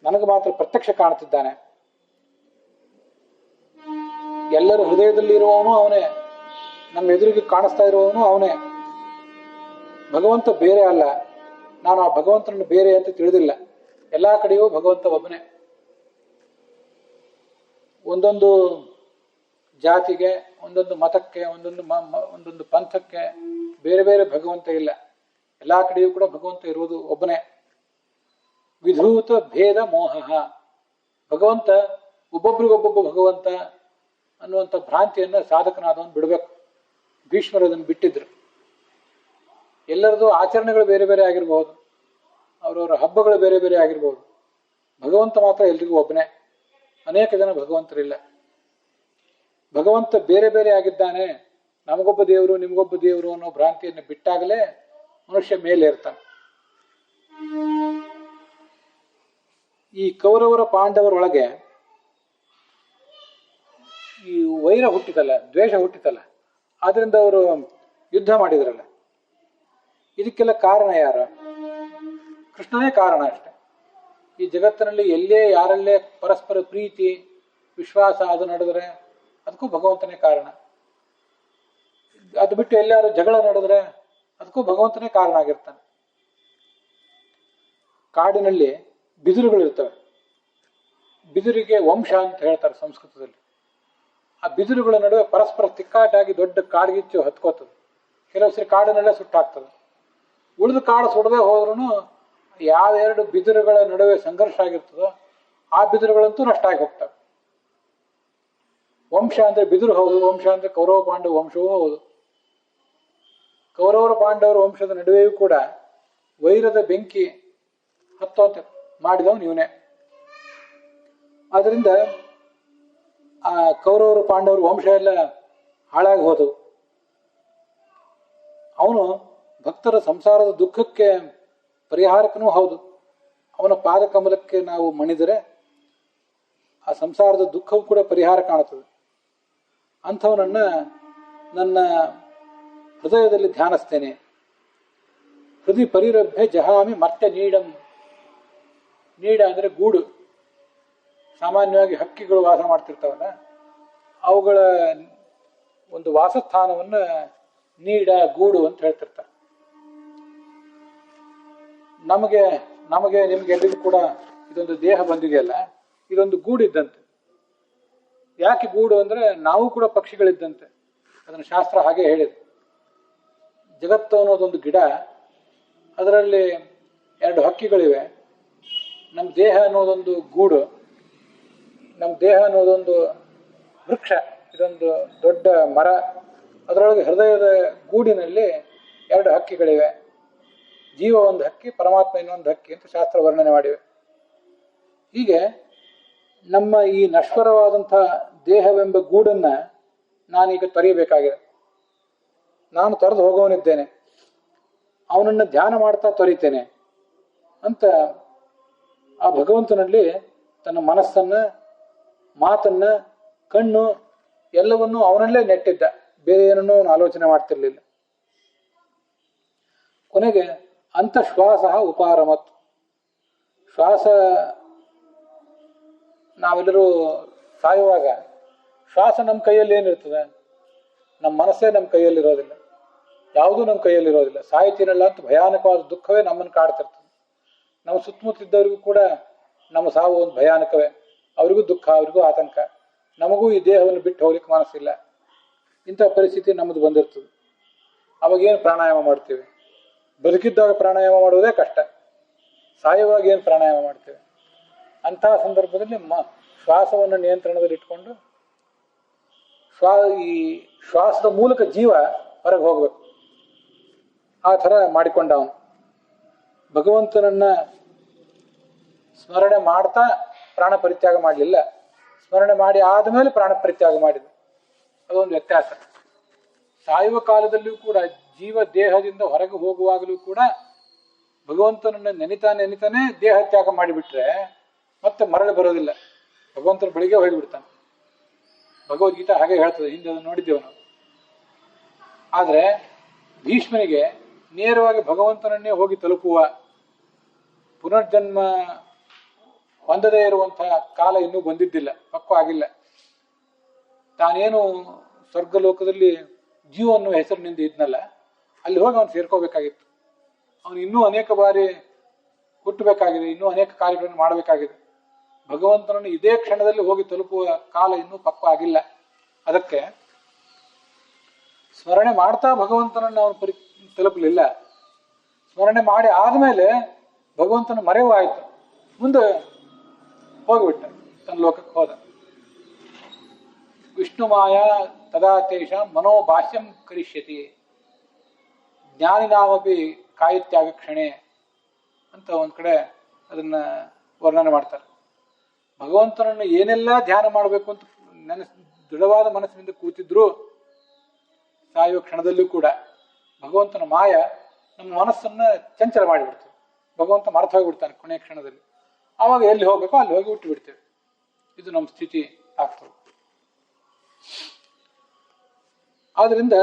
ನನಗೆ ಮಾತ್ರ ಪ್ರತ್ಯಕ್ಷ ಕಾಣ್ತಿದ್ದಾನೆ. ಎಲ್ಲರ ಹೃದಯದಲ್ಲಿ ಇರುವವನು ಅವನೇ, ನಮ್ಮ ಎದುರಿಗೆ ಕಾಣಿಸ್ತಾ ಇರುವವನು ಅವನೇ. ಭಗವಂತ ಬೇರೆ ಅಲ್ಲ. ನಾನು ಆ ಭಗವಂತನನ್ನು ಬೇರೆ ಅಂತ ತಿಳಿದಿಲ್ಲ. ಎಲ್ಲ ಕಡೆಯೂ ಭಗವಂತ ಒಬ್ಬನೇ. ಒಂದೊಂದು ಜಾತಿಗೆ, ಒಂದೊಂದು ಮತಕ್ಕೆ, ಒಂದೊಂದು ಪಂಥಕ್ಕೆ ಬೇರೆ ಬೇರೆ ಭಗವಂತ ಇಲ್ಲ. ಎಲ್ಲ ಕಡೆಯೂ ಕೂಡ ಭಗವಂತ ಇರುವುದು ಒಬ್ಬನೇ. ವಿಧೂತ ಭೇದ ಮೋಹ. ಭಗವಂತ ಒಬ್ಬೊಬ್ರಿಗೊಬ್ಬೊಬ್ಬ ಭಗವಂತ ಅನ್ನುವಂಥ ಭ್ರಾಂತಿಯನ್ನ ಸಾಧಕನಾದವನು ಬಿಡಬೇಕು. ಭೀಷ್ಮರು ಅದನ್ನು ಬಿಟ್ಟಿದ್ರು. ಎಲ್ಲರದು ಆಚರಣೆಗಳು ಬೇರೆ ಬೇರೆ ಆಗಿರ್ಬೋದು, ಅವರವರ ಹಬ್ಬಗಳು ಬೇರೆ ಬೇರೆ ಆಗಿರ್ಬೋದು. ಭಗವಂತ ಮಾತ್ರ ಎಲ್ರಿಗೂ ಒಬ್ಬನೇ. ಅನೇಕ ಜನ ಭಗವಂತರಿಲ್ಲ. ಭಗವಂತ ಬೇರೆ ಬೇರೆ ಆಗಿದ್ದಾನೆ, ನಮಗೊಬ್ಬ ದೇವರು ನಿಮಗೊಬ್ಬ ದೇವರು ಅನ್ನೋ ಭ್ರಾಂತಿಯನ್ನು ಬಿಟ್ಟಾಗಲೇ ಮನುಷ್ಯ ಮೇಲೆ ಇರ್ತಾನೆ. ಈ ಕೌರವರ ಪಾಂಡವರೊಳಗೆ ಈ ವೈರ ಹುಟ್ಟಿತಲ್ಲ, ದ್ವೇಷ ಹುಟ್ಟಿತಲ್ಲ, ಆದ್ರಿಂದ ಅವರು ಯುದ್ಧ ಮಾಡಿದ್ರಲ್ಲ. ಇದಕ್ಕೆಲ್ಲ ಕಾರಣ ಯಾರು? ಕೃಷ್ಣನೇ ಕಾರಣ ಅಷ್ಟೆ. ಈ ಜಗತ್ತಿನಲ್ಲಿ ಎಲ್ಲೇ ಯಾರಲ್ಲೇ ಪರಸ್ಪರ ಪ್ರೀತಿ ವಿಶ್ವಾಸ ಅದು ನಡೆದ್ರೆ ಅದಕ್ಕೂ ಭಗವಂತನೇ ಕಾರಣ. ಅದು ಬಿಟ್ಟು ಎಲ್ಲಾರು ಜಗಳ ನಡೆದ್ರೆ ಅದಕ್ಕೂ ಭಗವಂತನೇ ಕಾರಣ ಆಗಿರ್ತಾನೆ. ಕಾಡಿನಲ್ಲಿ ಬಿದಿರುಗಳು ಇರ್ತವೆ. ಬಿದಿರಿಗೆ ವಂಶ ಅಂತ ಹೇಳ್ತಾರೆ ಸಂಸ್ಕೃತದಲ್ಲಿ. ಆ ಬಿದಿರುಗಳ ನಡುವೆ ಪರಸ್ಪರ ತಿಕ್ಕಾಟಾಗಿ ದೊಡ್ಡ ಕಾಡ್ಗಿಚ್ಚು ಹತ್ಕೋತದೆ. ಕೆಲವು ಸರಿ ಕಾಡಿನಲ್ಲೇ ಸುಟ್ಟಾಗ್ತದೆ. ಉಳಿದು ಕಾಡು ಸುಡದೆ ಹೋದ್ರೂ ಯಾವೆರಡು ಬಿದಿರುಗಳ ನಡುವೆ ಸಂಘರ್ಷ ಆಗಿರ್ತದೋ ಆ ಬಿದಿರುಗಳಂತೂ ನಷ್ಟ ಆಗಿ ಹೋಗ್ತವೆ. ವಂಶ ಅಂದ್ರೆ ಬಿದಿರು ಹೌದು, ವಂಶ ಅಂದ್ರೆ ಕೌರವ ಪಾಂಡವ ವಂಶವೂ ಹೌದು. ಕೌರವರ ಪಾಂಡವರ ವಂಶದ ನಡುವೆಯೂ ಕೂಡ ವೈರದ ಬೆಂಕಿ ಹತ್ತೋಂತ ಮಾಡಿದವನು ಇವನೇ. ಆದ್ರಿಂದ ಆ ಕೌರವರು ಪಾಂಡವರು ವಂಶ ಎಲ್ಲ ಹಾಳಾಗಿ ಹೋದವು. ಅವನು ಭಕ್ತರ ಸಂಸಾರದ ದುಃಖಕ್ಕೆ ಪರಿಹಾರಕನೂ ಹೌದು. ಅವನ ಪಾದಕಮಲಕ್ಕೆ ನಾವು ಮಣಿದರೆ ಆ ಸಂಸಾರದ ದುಃಖವೂ ಕೂಡ ಪರಿಹಾರ ಕಾಣುತ್ತದೆ. ಅಂಥವನನ್ನ ನನ್ನ ಹೃದಯದಲ್ಲಿ ಧ್ಯಾನಿಸ್ತೇನೆ. ಹೃದಯ ಪರಿರಭ್ಯ ಜಹಾಮಿ ಮರ್ತ್ಯ ನೀಡಂ. ನೀಡ ಅಂದ್ರೆ ಗೂಡು. ಸಾಮಾನ್ಯವಾಗಿ ಹಕ್ಕಿಗಳು ವಾಸ ಮಾಡ್ತಿರ್ತಾವಲ್ಲ, ಅವುಗಳ ಒಂದು ವಾಸಸ್ಥಾನವನ್ನ ನೀಡ, ಗೂಡು ಅಂತ ಹೇಳ್ತಿರ್ತಾರೆ. ನಮಗೆ ನಿಮ್ಗೆಲ್ಲರಿಗೂ ಕೂಡ ಇದೊಂದು ದೇಹ ಬಂದಿದೆಯಲ್ಲ, ಇದೊಂದು ಗೂಡಿದ್ದಂತೆ. ಯಾಕೆ ಗೂಡು ಅಂದ್ರೆ ನಾವು ಕೂಡ ಪಕ್ಷಿಗಳಿದ್ದಂತೆ. ಅದನ್ನು ಶಾಸ್ತ್ರ ಹಾಗೆ ಹೇಳಿದೆ. ಜಗತ್ತು ಅನ್ನೋದೊಂದು ಗಿಡ, ಅದರಲ್ಲಿ 2 ಹಕ್ಕಿಗಳಿವೆ. ನಮ್ಮ ದೇಹ ಅನ್ನೋದೊಂದು ಗೂಡು, ನಮ್ಮ ದೇಹ ಅನ್ನೋದೊಂದು ವೃಕ್ಷ, ಇದೊಂದು ದೊಡ್ಡ ಮರ. ಅದರೊಳಗೆ ಹೃದಯದ ಗೂಡಿನಲ್ಲಿ 2 ಹಕ್ಕಿಗಳಿವೆ. ಜೀವ ಒಂದು ಹಕ್ಕಿ, ಪರಮಾತ್ಮ ಇನ್ನೊಂದು ಹಕ್ಕಿ ಅಂತ ಶಾಸ್ತ್ರ ವರ್ಣನೆ ಮಾಡಿವೆ. ಹೀಗೆ ನಮ್ಮ ಈ ನಶ್ವರವಾದಂಥ ದೇಹವೆಂಬ ಗೂಡನ್ನ ನಾನೀಗ ತೊರೆಯಬೇಕಾಗಿದೆ. ನಾನು ತೊರೆದು ಹೋಗೋನಿದ್ದೇನೆ, ಅವನನ್ನು ಧ್ಯಾನ ಮಾಡ್ತಾ ತೊರೀತೇನೆ ಅಂತ ಆ ಭಗವಂತನಲ್ಲಿ ತನ್ನ ಮನಸ್ಸನ್ನ, ಮಾತನ್ನ, ಕಣ್ಣು ಎಲ್ಲವನ್ನೂ ಅವನಲ್ಲೇ ನೆಟ್ಟಿದ್ದ. ಬೇರೆ ಏನನ್ನೂ ಅವನು ಆಲೋಚನೆ ಮಾಡ್ತಿರ್ಲಿಲ್ಲ. ಕೊನೆಗೆ ಅಂತ ಶ್ವಾಸ ಉಪಾರಮತ್. ಶ್ವಾಸ, ನಾವೆಲ್ಲರೂ ಸಾಯುವಾಗ ಶ್ವಾಸ ನಮ್ಮ ಕೈಯಲ್ಲಿ ಏನಿರ್ತದೆ? ನಮ್ಮ ಮನಸ್ಸೇ ನಮ್ಮ ಕೈಯಲ್ಲಿರೋದಿಲ್ಲ, ಯಾವುದೂ ನಮ್ಮ ಕೈಯಲ್ಲಿರೋದಿಲ್ಲ. ಸಾಯ್ತೀನಲ್ಲ ಅಂತ ಭಯಾನಕವಾದ ದುಃಖವೇ ನಮ್ಮನ್ನು ಕಾಡ್ತಿರ್ತದೆ. ನಮ್ಮ ಸುತ್ತಮುತ್ತಿದ್ದವರಿಗೂ ಕೂಡ ನಮ್ಮ ಸಾವು ಒಂದು ಭಯಾನಕವೇ. ಅವರಿಗೂ ದುಃಖ, ಅವರಿಗೂ ಆತಂಕ. ನಮಗೂ ಈ ದೇಹವನ್ನು ಬಿಟ್ಟು ಹೋಗ್ಲಿಕ್ಕೆ ಮನಸ್ಸಿಲ್ಲ. ಇಂಥ ಪರಿಸ್ಥಿತಿ ನಮ್ಮದು ಬಂದಿರ್ತದೆ. ಅವಾಗೇನು ಪ್ರಾಣಾಯಾಮ ಮಾಡ್ತೀವಿ? ಬದುಕಿದ್ದಾಗ ಪ್ರಾಣಾಯಾಮ ಮಾಡುವುದೇ ಕಷ್ಟ, ಸಾಯುವಾಗ ಏನು ಪ್ರಾಣಾಯಾಮ ಮಾಡ್ತೇವೆ? ಅಂತಹ ಸಂದರ್ಭದಲ್ಲಿ ಶ್ವಾಸವನ್ನು ನಿಯಂತ್ರಣದಲ್ಲಿ ಇಟ್ಕೊಂಡು ಈ ಶ್ವಾಸದ ಮೂಲಕ ಜೀವ ಹೊರಗೆ ಹೋಗ್ಬೇಕು. ಆ ಥರ ಮಾಡಿಕೊಂಡ ಅವನು. ಭಗವಂತನನ್ನ ಸ್ಮರಣೆ ಮಾಡ್ತಾ ಪ್ರಾಣ ಪರಿತ್ಯಾಗ ಮಾಡಲಿಲ್ಲ, ಸ್ಮರಣೆ ಮಾಡಿ ಆದಮೇಲೆ ಪ್ರಾಣ ಪರಿತ್ಯಾಗ ಮಾಡಿದ. ಅದೊಂದು ವ್ಯತ್ಯಾಸ. ಸಾಯುವ ಕಾಲದಲ್ಲಿಯೂ ಕೂಡ ಜೀವ ದೇಹದಿಂದ ಹೊರಗೆ ಹೋಗುವಾಗಲೂ ಕೂಡ ಭಗವಂತನನ್ನ ನೆನಿತಾನೆ ದೇಹ ತ್ಯಾಗ ಮಾಡಿಬಿಟ್ರೆ ಮತ್ತೆ ಮರಳಿ ಬರೋದಿಲ್ಲ. ಭಗವಂತನ ಬಳಿಗೆ ಹೋಗಿಬಿಡ್ತಾನೆ. ಭಗವದ್ಗೀತಾ ಹಾಗೆ ಹೇಳ್ತದೆ, ಹಿಂದೆ ಅದನ್ನು ನೋಡಿದ್ದೇವೆ ನಾವು. ಆದ್ರೆ ಭೀಷ್ಮನಿಗೆ ನೇರವಾಗಿ ಭಗವಂತನನ್ನೇ ಹೋಗಿ ತಲುಪುವ, ಪುನರ್ಜನ್ಮ ಹೊಂದದೇ ಇರುವಂತಹ ಕಾಲ ಇನ್ನೂ ಬಂದಿದ್ದಿಲ್ಲ, ಪಕ್ವ ಆಗಿಲ್ಲ. ತಾನೇನು ಸ್ವರ್ಗಲೋಕದಲ್ಲಿ ಜೀವ ಅನ್ನುವ ಹೆಸರಿನಿಂದ ಇದ್ನಲ್ಲ, ಅಲ್ಲಿ ಹೋಗಿ ಅವನು ಸೇರ್ಕೋಬೇಕಾಗಿತ್ತು. ಅವನು ಇನ್ನೂ ಅನೇಕ ಬಾರಿ ಹುಟ್ಟಬೇಕಾಗಿದೆ, ಇನ್ನೂ ಅನೇಕ ಕಾರ್ಯಗಳನ್ನು ಮಾಡಬೇಕಾಗಿದೆ. ಭಗವಂತನನ್ನು ಇದೇ ಕ್ಷಣದಲ್ಲಿ ಹೋಗಿ ತಲುಪುವ ಕಾಲ ಇನ್ನೂ ಪಕ್ವ ಆಗಿಲ್ಲ. ಅದಕ್ಕೆ ಸ್ಮರಣೆ ಮಾಡ್ತಾ ಭಗವಂತನನ್ನು ಅವನು ತಲುಪಲಿಲ್ಲ. ಸ್ಮರಣೆ ಮಾಡಿ ಆದ್ಮೇಲೆ ಭಗವಂತನ ಮರೆವು ಆಯಿತು, ಮುಂದೆ ಹೋಗಿಬಿಟ್ಟ, ತನ್ನ ಲೋಕಕ್ಕೆ ಹೋದ. ವಿಷ್ಣು ಮಾಯಾ ತದಾ ತೇಷ ಮನೋಭಾಷ್ಯಂ ಕರಿಷ್ಯತಿ ಜ್ಞಾನಿನಾಮಪಿ ಕಾಯಿತ್ಯಾಗ ಕ್ಷಣೆ ಅಂತ ಒಂದ್ ಕಡೆ ಅದನ್ನ ವರ್ಣನೆ ಮಾಡ್ತಾರೆ. ಭಗವಂತನನ್ನು ಏನೆಲ್ಲ ಧ್ಯಾನ ಮಾಡಬೇಕು ಅಂತ ದೃಢವಾದ ಮನಸ್ಸಿನಿಂದ ಕೂತಿದ್ರು ಸಾಯುವ ಕ್ಷಣದಲ್ಲೂ ಕೂಡ ಭಗವಂತನ ಮಾಯ ನಮ್ಮ ಮನಸ್ಸನ್ನ ಚಂಚಲ ಮಾಡಿಬಿಡ್ತದೆ. ಭಗವಂತ ಮರೆತು ಹೋಗಿಬಿಡ್ತಾನೆ ಕೊನೆಯ ಕ್ಷಣದಲ್ಲಿ. ಆವಾಗ ಎಲ್ಲಿ ಹೋಗ್ಬೇಕೋ ಅಲ್ಲಿ ಹೋಗಿ ಹುಟ್ಟು ಬಿಡ್ತೇವೆ. ಇದು ನಮ್ಮ ಸ್ಥಿತಿ ಆಗ್ತದೆ. ಆದ್ರಿಂದ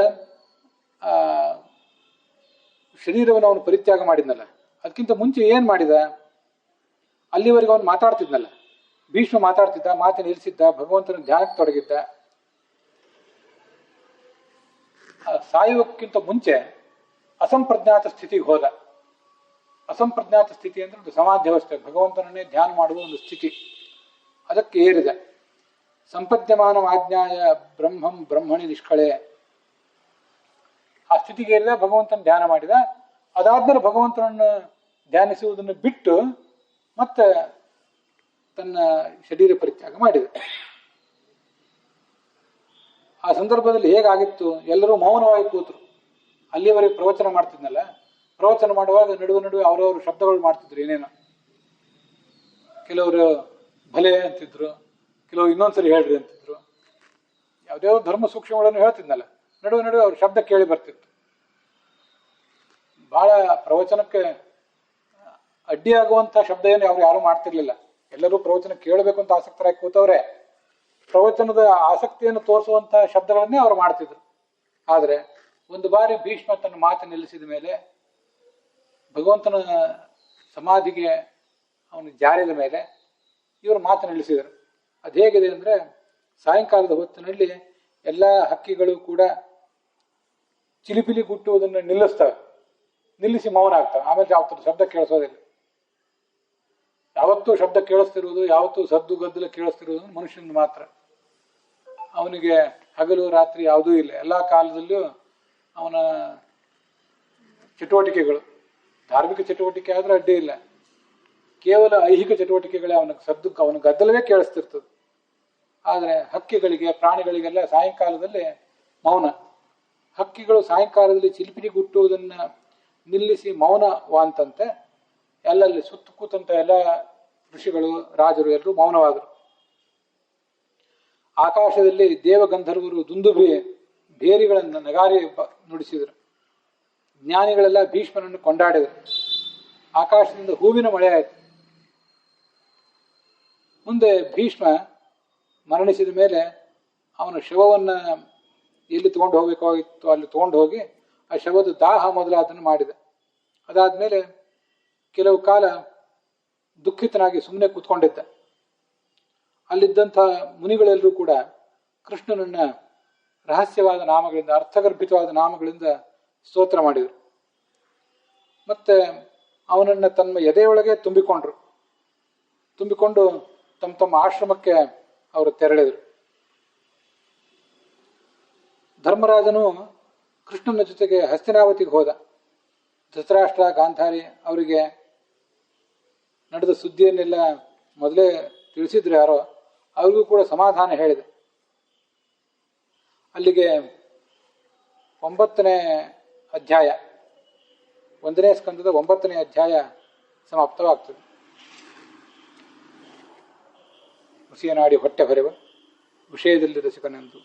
ಶರೀರವನ್ನು ಅವನು ಪರಿತ್ಯಾಗ ಮಾಡಿದ್ನಲ್ಲ, ಅದಕ್ಕಿಂತ ಮುಂಚೆ ಏನ್ ಮಾಡಿದ? ಅಲ್ಲಿವರೆಗೆ ಅವನು ಮಾತಾಡ್ತಿದ್ನಲ್ಲ, ಭೀಷ್ಮ ಮಾತಾಡ್ತಿದ್ದ, ಮಾತು ನಿಲ್ಲಿಸಿದ್ದ, ಭಗವಂತನ ಧ್ಯಾನಕ್ಕೆ ತೊಡಗಿದ್ದ. ಸಾಯುವಕ್ಕಿಂತ ಮುಂಚೆ ಅಸಂಪ್ರಜ್ಞಾತ ಸ್ಥಿತಿಗೆ ಹೋದ. ಅಸಂಪ್ರಜ್ಞಾತ ಸ್ಥಿತಿ ಅಂದ್ರೆ ಒಂದು ಸಮಾಧ್ಯವಸ್ಥೆ, ಭಗವಂತನನ್ನೇ ಧ್ಯಾನ ಮಾಡುವ ಒಂದು ಸ್ಥಿತಿ. ಅದಕ್ಕೆ ಏರಿದೆ. ಸಂಪದ್ಯಮಾನ ಆಜ್ಞಾಯ ಬ್ರಹ್ಮಂ ಬ್ರಹ್ಮಣಿ ನಿಷ್ಕಳೆ. ಆ ಸ್ಥಿತಿಗೆ ಏರಿದ, ಭಗವಂತನ ಧ್ಯಾನ ಮಾಡಿದ. ಅದಾದ್ಮೇಲೆ ಭಗವಂತನನ್ನು ಧ್ಯಾನಿಸುವುದನ್ನು ಬಿಟ್ಟು ಮತ್ತೆ ತನ್ನ ಶರೀರ ಪರಿತ್ಯಾಗ ಮಾಡಿದ. ಆ ಸಂದರ್ಭದಲ್ಲಿ ಹೇಗಾಗಿತ್ತು? ಎಲ್ಲರೂ ಮೌನವಾಗಿ ಕೂತರು. ಅಲ್ಲಿವರೆಗೆ ಪ್ರವಚನ ಮಾಡ್ತಿದ್ನಲ್ಲ, ಪ್ರವಚನ ಮಾಡುವಾಗ ನಡುವೆ ಅವರವರು ಶಬ್ದಗಳು ಮಾಡ್ತಿದ್ರು, ಏನೇನೋ. ಕೆಲವರು ಭಲೆ ಅಂತಿದ್ರು, ಕೆಲವರು ಇನ್ನೊಂದ್ಸರಿ ಹೇಳ್ರಿ ಅಂತಿದ್ರು. ಯಾವುದ್ಯಾವ ಧರ್ಮ ಸೂಕ್ಷ್ಮಗಳನ್ನು ಹೇಳ್ತಿದ್ನಲ್ಲ, ನಡುವೆ ಅವ್ರ ಶಬ್ದ ಕೇಳಿ ಬರ್ತಿತ್ತು. ಬಹಳ ಪ್ರವಚನಕ್ಕೆ ಅಡ್ಡಿಯಾಗುವಂಥ ಶಬ್ದ ಏನು ಅವ್ರು ಯಾರು ಮಾಡ್ತಿರ್ಲಿಲ್ಲ. ಎಲ್ಲರೂ ಪ್ರವಚನ ಕೇಳಬೇಕು ಅಂತ ಆಸಕ್ತರಾಗಿ ಕೂತವ್ರೆ. ಪ್ರವಚನದ ಆಸಕ್ತಿಯನ್ನು ತೋರಿಸುವಂತಹ ಶಬ್ದಗಳನ್ನೇ ಅವ್ರು ಮಾಡ್ತಿದ್ರು. ಆದರೆ ಒಂದು ಬಾರಿ ಭೀಷ್ಮ ತನ್ನ ಮಾತು ನಿಲ್ಲಿಸಿದ ಮೇಲೆ, ಭಗವಂತನ ಸಮಾಧಿಗೆ ಅವನು ಜಾರಿದ ಮೇಲೆ ಇವರು ಮಾತು ನಿಲ್ಲಿಸಿದರು. ಅದು ಹೇಗಿದೆ ಅಂದರೆ, ಸಾಯಂಕಾಲದ ಹೊತ್ತಿನಲ್ಲಿ ಎಲ್ಲ ಹಕ್ಕಿಗಳು ಕೂಡ ಚಿಲಿಪಿಲಿ ಗುಟ್ಟುವುದನ್ನು ನಿಲ್ಲಿಸ್ತವೆ, ನಿಲ್ಲಿಸಿ ಮೌನ ಆಗ್ತವೆ. ಆಮೇಲೆ ಯಾವತ್ತೂ ಶಬ್ದ ಕೇಳಿಸೋದಿಲ್ಲ. ಯಾವತ್ತೂ ಶಬ್ದ ಕೇಳಿಸ್ತಿರುವುದು, ಯಾವತ್ತೂ ಸದ್ದು ಗದ್ದಲ ಕೇಳಿಸ್ತಿರುವುದು ಮನುಷ್ಯನ ಮಾತ್ರ. ಅವನಿಗೆ ಹಗಲು ರಾತ್ರಿ ಯಾವುದೂ ಇಲ್ಲ. ಎಲ್ಲ ಕಾಲದಲ್ಲೂ ಅವನ ಚಟುವಟಿಕೆಗಳು, ಧಾರ್ಮಿಕ ಚಟುವಟಿಕೆ ಆದ್ರೆ ಅಡ್ಡಿ ಇಲ್ಲ, ಕೇವಲ ಐಹಿಕ ಚಟುವಟಿಕೆಗಳೇ ಅವನ ಗದ್ದಲವೇ ಕೇಳಿಸ್ತಿರ್ತದೆ. ಆದರೆ ಹಕ್ಕಿಗಳಿಗೆ, ಪ್ರಾಣಿಗಳಿಗೆಲ್ಲ ಸಾಯಂಕಾಲದಲ್ಲಿ ಮೌನ. ಹಕ್ಕಿಗಳು ಸಾಯಂಕಾಲದಲ್ಲಿ ಚಿಲಿಪಿಲಿ ಗುಟ್ಟುವುದನ್ನು ನಿಲ್ಲಿಸಿ ಮೌನವಾಂತಂತೆ ಎಲ್ಲಲ್ಲಿ ಸುತ್ತ ಕೂತಂತ ಎಲ್ಲ ಋಷಿಗಳು, ರಾಜರು ಎಲ್ಲರೂ ಮೌನವಾದರು. ಆಕಾಶದಲ್ಲಿ ದೇವಗಂಧರ್ವರು ದುಂದುಭಿ ಭೇರಿಗಳನ್ನು ನಗಾರಿ ನುಡಿಸಿದರು. ಜ್ಞಾನಿಗಳೆಲ್ಲ ಭೀಷ್ಮನನ್ನು ಕೊಂಡಾಡಿದರು. ಆಕಾಶದಿಂದ ಹೂವಿನ ಮಳೆ ಆಯಿತು. ಮುಂದೆ ಭೀಷ್ಮ ಮರಣಿಸಿದ ಮೇಲೆ ಅವನ ಶವವನ್ನು ಎಲ್ಲಿ ತಗೊಂಡು ಹೋಗಬೇಕಾಗಿತ್ತು ಅಲ್ಲಿ ತಗೊಂಡು ಹೋಗಿ ಆ ಶವದ ದಾಹ ಮೊದಲಾದನ್ನು ಮಾಡಿದ. ಅದಾದ್ಮೇಲೆ ಕೆಲವು ಕಾಲ ದುಃಖಿತನಾಗಿ ಸುಮ್ಮನೆ ಕೂತ್ಕೊಂಡಿದ್ದ. ಅಲ್ಲಿದ್ದಂಥ ಮುನಿಗಳೆಲ್ಲರೂ ಕೂಡ ಕೃಷ್ಣನನ್ನ ರಹಸ್ಯವಾದ ನಾಮಗಳಿಂದ, ಅರ್ಥಗರ್ಭಿತವಾದ ನಾಮಗಳಿಂದ ಸ್ತೋತ್ರ ಮಾಡಿದರು. ಮತ್ತೆ ಅವನನ್ನು ತಮ್ಮ ಎದೆಯೊಳಗೆ ತುಂಬಿಕೊಂಡು ತಮ್ಮ ತಮ್ಮ ಆಶ್ರಮಕ್ಕೆ ಅವರು ತೆರಳಿದರು. ಧರ್ಮರಾಜನು ಕೃಷ್ಣನ ಜೊತೆಗೆ ಹಸ್ತಿನಾವತಿಗೆ ಹೋದ. ಧೃತರಾಷ್ಟ್ರ, ಗಾಂಧಾರಿ ಅವರಿಗೆ ನಡೆದ ಸುದ್ದಿಯನ್ನೆಲ್ಲ ಮೊದಲೇ ತಿಳಿಸಿದ್ರು ಯಾರೋ, ಅವ್ರಿಗೂ ಕೂಡ ಸಮಾಧಾನ ಹೇಳಿದೆ. ಅಲ್ಲಿಗೆ 9ನೇ ಅಧ್ಯಾಯ, 1ನೇ ಸ್ಕಂದದ 9ನೇ ಅಧ್ಯಾಯ ಸಮಾಪ್ತವಾಗ್ತದೆ. ಹುಸಿಯನಾಡಿ ಹೊಟ್ಟೆ ಹೊರೆವ ವಿಷಯದಲ್ಲಿ ರಸಿಕನೆಂದು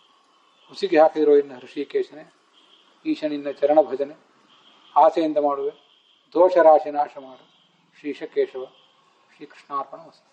ಹುಸಿಗೆ ಹಾಕಿದಿರೋ ಇನ್ನು ಹೃಷಿಕೇಶನೆ, ಈಶನಿನ್ನ ಚರಣ ಭಜನೆ ಆಸೆಯಿಂದ ಮಾಡುವೆ, ದೋಷ ರಾಶಿ ನಾಶ ಮಾಡು ಶ್ರೀಶ ಕೇಶವ. ಶ್ರೀಕೃಷ್ಣಾರ್ಪಣ ವಸ್ತು.